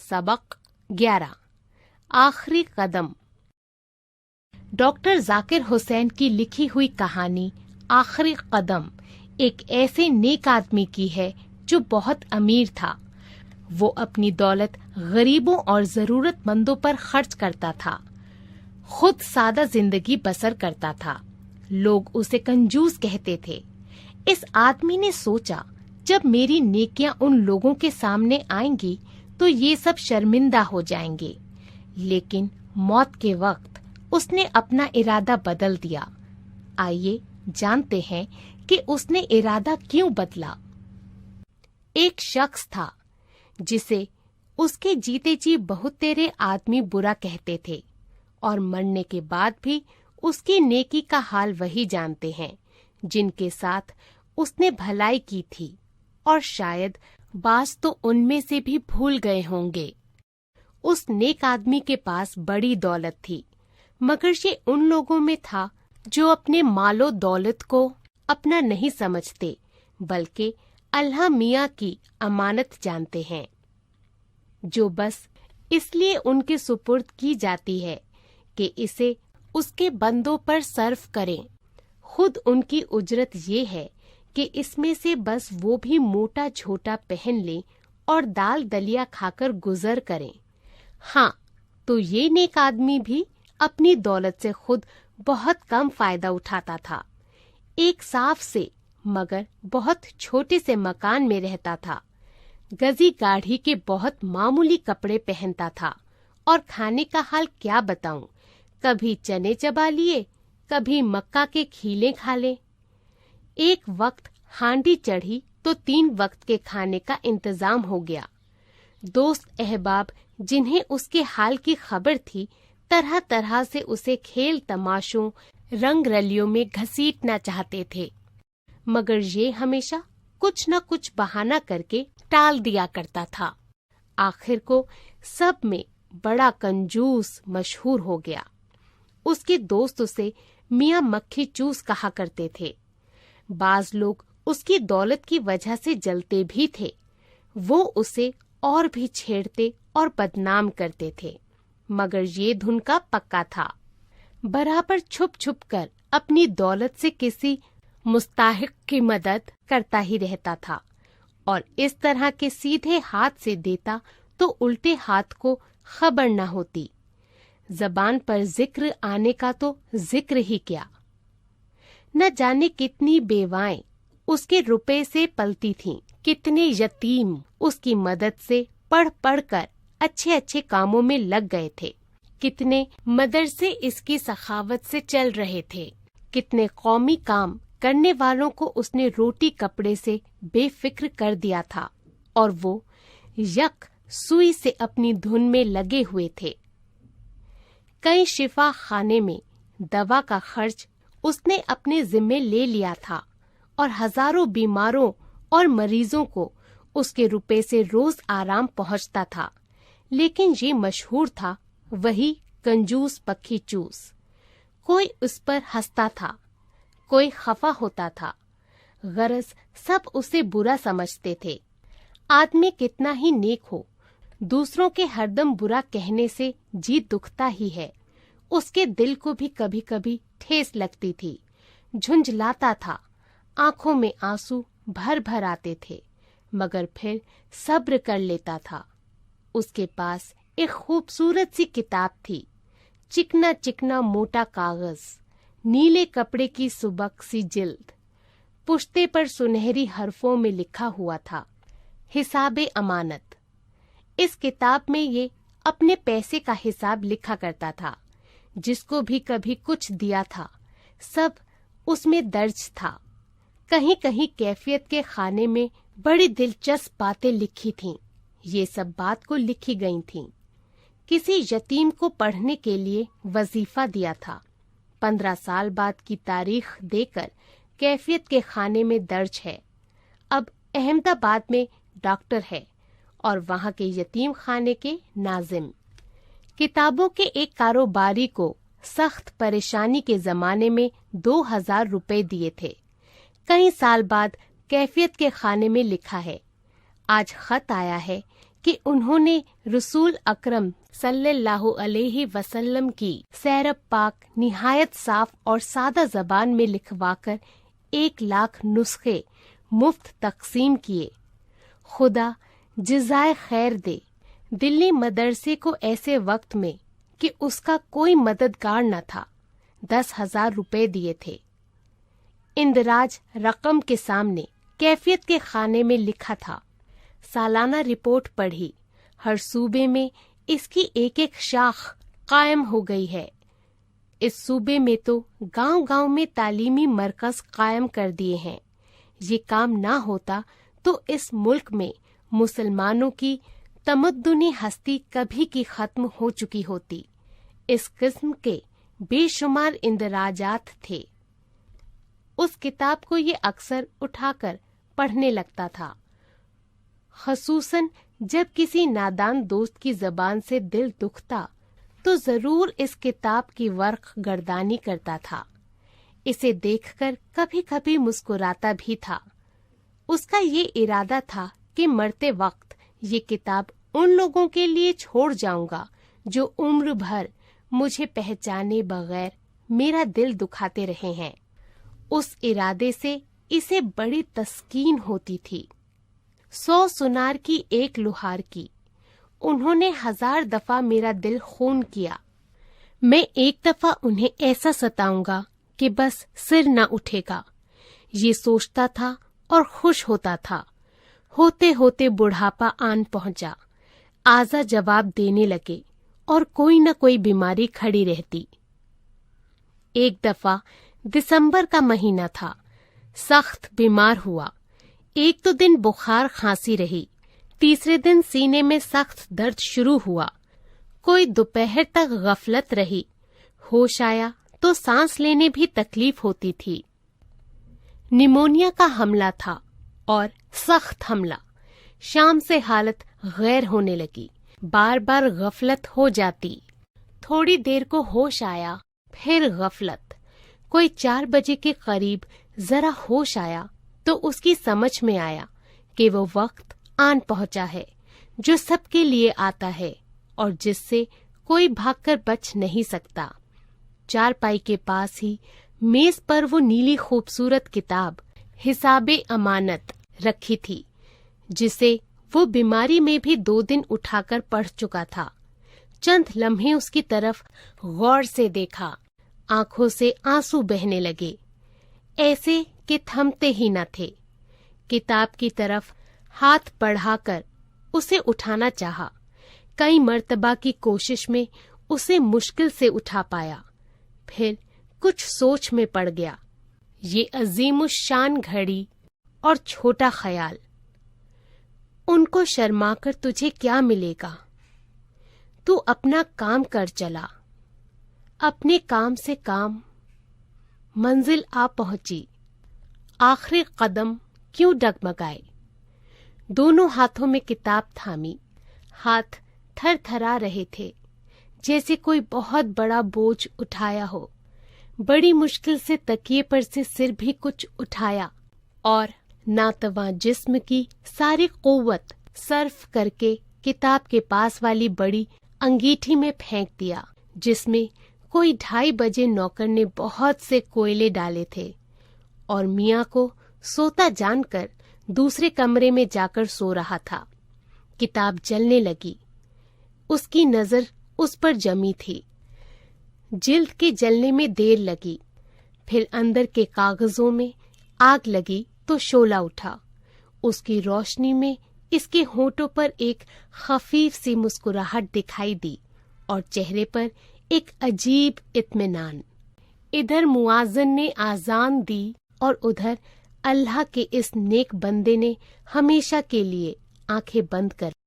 सबक 11 आखिरी कदम। डॉक्टर जाकिर हुसैन की लिखी हुई कहानी आखिरी कदम एक ऐसे नेक आदमी की है जो बहुत अमीर था। वो अपनी दौलत गरीबों और जरूरतमंदों पर खर्च करता था, खुद सादा जिंदगी बसर करता था। लोग उसे कंजूस कहते थे। इस आदमी ने सोचा, जब मेरी नेकियां उन लोगों के सामने आएंगी तो ये सब शर्मिंदा हो जाएंगे। लेकिन मौत के वक्त उसने अपना इरादा बदल दिया। आइए जानते हैं कि उसने इरादा क्यों बदला। एक शख्स था जिसे उसके जीते जी बहुत तेरे आदमी बुरा कहते थे और मरने के बाद भी उसकी नेकी का हाल वही जानते हैं जिनके साथ उसने भलाई की थी, और शायद बास तो उनमें से भी भूल गए होंगे। उस नेक आदमी के पास बड़ी दौलत थी, मगर ये उन लोगों में था जो अपने मालो दौलत को अपना नहीं समझते, बल्कि अल्लाह मियाँ की अमानत जानते हैं, जो बस इसलिए उनके सुपुर्द की जाती है कि इसे उसके बंदों पर सर्फ करें। खुद उनकी उजरत ये है कि इसमें से बस वो भी मोटा छोटा पहन लें और दाल दलिया खाकर गुजर करें। हाँ, तो ये नेक आदमी भी अपनी दौलत से खुद बहुत कम फायदा उठाता था। एक साफ से मगर बहुत छोटे से मकान में रहता था। गजी गाढ़ी के बहुत मामूली कपड़े पहनता था और खाने का हाल क्या बताऊं, कभी चने चबा लिए, कभी मक्का के खीले खा ले। एक वक्त हांडी चढ़ी तो 3 वक्त के खाने का इंतजाम हो गया। दोस्त अहबाब जिन्हें उसके हाल की खबर थी, तरह तरह से उसे खेल तमाशों रंग रलियों में घसीटना चाहते थे, मगर ये हमेशा कुछ न कुछ बहाना करके टाल दिया करता था। आखिर को सब में बड़ा कंजूस मशहूर हो गया। उसके दोस्त उसे मियाँ मक्खी चूस कहा करते थे। बाज लोग उसकी दौलत की वजह से जलते भी थे। वो उसे और भी छेड़ते और बदनाम करते थे, मगर ये धुन का पक्का था। बराबर छुप छुप कर अपनी दौलत से किसी मुस्ताहिक की मदद करता ही रहता था, और इस तरह के सीधे हाथ से देता तो उल्टे हाथ को खबर न होती। जबान पर जिक्र आने का तो जिक्र ही क्या। न जाने कितनी बेवाएं उसके रुपए से पलती थीं, कितने यतीम उसकी मदद से पढ़ पढ़ कर अच्छे अच्छे कामों में लग गए थे, कितने मदरसे इसकी सखावत से चल रहे थे, कितने कौमी काम करने वालों को उसने रोटी कपड़े से बेफिक्र कर दिया था, और वो यक सुई से अपनी धुन में लगे हुए थे। कई शिफा खाने में दवा का खर्च उसने अपने जिम्मे ले लिया था, और हजारों बीमारों और मरीजों को उसके रुपए से रोज आराम पहुंचता था। लेकिन ये मशहूर था वही कंजूस पक्की चूस। कोई उस पर हंसता था, कोई खफा होता था, गरज सब उसे बुरा समझते थे। आदमी कितना ही नेक हो, दूसरों के हरदम बुरा कहने से जी दुखता ही है। उसके दिल को भी कभी कभी ठेस लगती थी, झुंझलाता था, आंखों में आंसू भर भर आते थे, मगर फिर सब्र कर लेता था। उसके पास एक खूबसूरत सी किताब थी, चिकना चिकना मोटा कागज, नीले कपड़े की सुबक सी जिल्द, पुश्ते पर सुनहरी हरफों में लिखा हुआ था, हिसाबे अमानत। इस किताब में ये अपने पैसे का हिसाब लिखा करता था। जिसको भी कभी कुछ दिया था, सब उसमें दर्ज था। कहीं कहीं कैफियत के खाने में बड़ी दिलचस्प बातें लिखी थीं। ये सब बात को लिखी गई थीं। किसी यतीम को पढ़ने के लिए वजीफा दिया था। 15 साल बाद की तारीख देकर कैफियत के खाने में दर्ज है। अब अहमदाबाद में डॉक्टर है और वहाँ के यतीम खाने के नाजिम। किताबों के एक कारोबारी को सख्त परेशानी के जमाने में 2000 रुपए दिए थे। कई साल बाद कैफियत के खाने में लिखा है, आज खत आया है کہ انہوں نے رسول اکرم صلی اللہ علیہ وسلم کی سیرت پاک نہایت صاف اور سادہ زبان میں لکھوا کر 1,00,000 نسخے مفت تقسیم کیے۔ خدا جزائے خیر دے دلی مدرسے کو ایسے وقت میں کہ اس کا کوئی مددگار نہ تھا 10,000 روپے دیے تھے۔ اندراج رقم کے سامنے کیفیت کے خانے میں لکھا تھا۔ سالانہ رپورٹ پڑھی، ہر صوبے میں اس کی ایک ایک شاخ قائم ہو گئی ہے۔ اس صوبے میں تو گاؤں گاؤں میں تعلیمی مرکز قائم کر دیے ہیں۔ یہ کام نہ ہوتا تو اس ملک میں مسلمانوں کی تمدنی ہستی کبھی کی ختم ہو چکی ہوتی۔ اس قسم کے بے شمار اندراجات تھے۔ اس کتاب کو یہ اکثر اٹھا کر پڑھنے لگتا تھا، خصوصاً جب کسی نادان دوست کی زبان سے دل دکھتا تو ضرور اس کتاب کی ورق گردانی کرتا تھا۔ اسے دیکھ کر کبھی کبھی مسکراتا بھی تھا۔ اس کا یہ ارادہ تھا کہ مرتے وقت یہ کتاب ان لوگوں کے لیے چھوڑ جاؤں گا جو عمر بھر مجھے پہچانے بغیر میرا دل دکھاتے رہے ہیں۔ اس ارادے سے اسے بڑی تسکین ہوتی تھی۔ 100 سنار کی ایک لوہار کی، انہوں نے 1000 دفعہ میرا دل خون کیا۔ میں ایک دفعہ انہیں ایسا ستاؤں گا کہ بس سر نہ اٹھے گا، یہ سوچتا تھا اور خوش ہوتا تھا۔ ہوتے ہوتے بڑھاپا آن پہنچا، اعضا جواب دینے لگے اور کوئی نہ کوئی بیماری کھڑی رہتی۔ ایک دفعہ دسمبر کا مہینہ تھا، سخت بیمار ہوا۔ ایک دو دن بخار کھانسی رہی، تیسرے دن سینے میں سخت درد شروع ہوا۔ کوئی دوپہر تک غفلت رہی، ہوش آیا تو سانس لینے بھی تکلیف ہوتی تھی۔ نیمونیا کا حملہ تھا اور سخت حملہ۔ شام سے حالت غیر ہونے لگی، بار بار غفلت ہو جاتی۔ تھوڑی دیر کو ہوش آیا، پھر غفلت۔ کوئی 4 بجے کے قریب ذرا ہوش آیا تو اس کی سمجھ میں آیا کہ وہ وقت آن پہنچا ہے جو سب کے لیے آتا ہے اور جس سے کوئی بھاگ کر بچ نہیں سکتا۔ چارپائی کے پاس ہی میز پر وہ نیلی خوبصورت کتاب حساب امانت رکھی تھی، جسے وہ بیماری میں بھی 2 دن اٹھا کر پڑھ چکا تھا۔ چند لمحے اس کی طرف غور سے دیکھا، آنکھوں سے آنسو بہنے لگے، ایسے کہ تھمتے ہی نہ تھے۔ کتاب کی طرف ہاتھ بڑھا کر اسے اٹھانا چاہا، کئی مرتبہ کی کوشش میں اسے مشکل سے اٹھا پایا، پھر کچھ سوچ میں پڑ گیا۔ یہ عظیم الشان گھڑی اور چھوٹا خیال، ان کو شرما کر تجھے کیا ملے گا؟ تو اپنا کام کر چلا، اپنے کام سے کام، منزل آ پہنچی، آخری قدم کیوں ڈگمگائے؟ دونوں ہاتھوں میں کتاب تھامی، ہاتھ تھر تھرا رہے تھے، جیسے کوئی بہت بڑا بوجھ اٹھایا ہو۔ بڑی مشکل سے تکیے پر سے سر بھی کچھ اٹھایا اور ناتواں جسم کی ساری قوت صرف کر کے کتاب کے پاس والی بڑی انگیٹھی میں پھینک دیا، جس میں کوئی 2:30 بجے نوکر نے بہت سے کوئلے ڈالے تھے، اور میاں کو سوتا جان کر دوسرے کمرے میں جا کر سو رہا تھا۔ کتاب جلنے لگی، اس کی نظر اس پر جمی تھی۔ جلد کے جلنے میں دیر لگی، پھر اندر کے کاغذوں میں آگ لگی تو شعلہ اٹھا۔ اس کی روشنی میں اس کے ہونٹوں پر ایک خفیف سی مسکراہٹ دکھائی دی اور چہرے پر ایک عجیب اطمینان۔ ادھر مؤذن نے اذان دی اور ادھر اللہ کے اس نیک بندے نے ہمیشہ کے لیے آنکھیں بند کر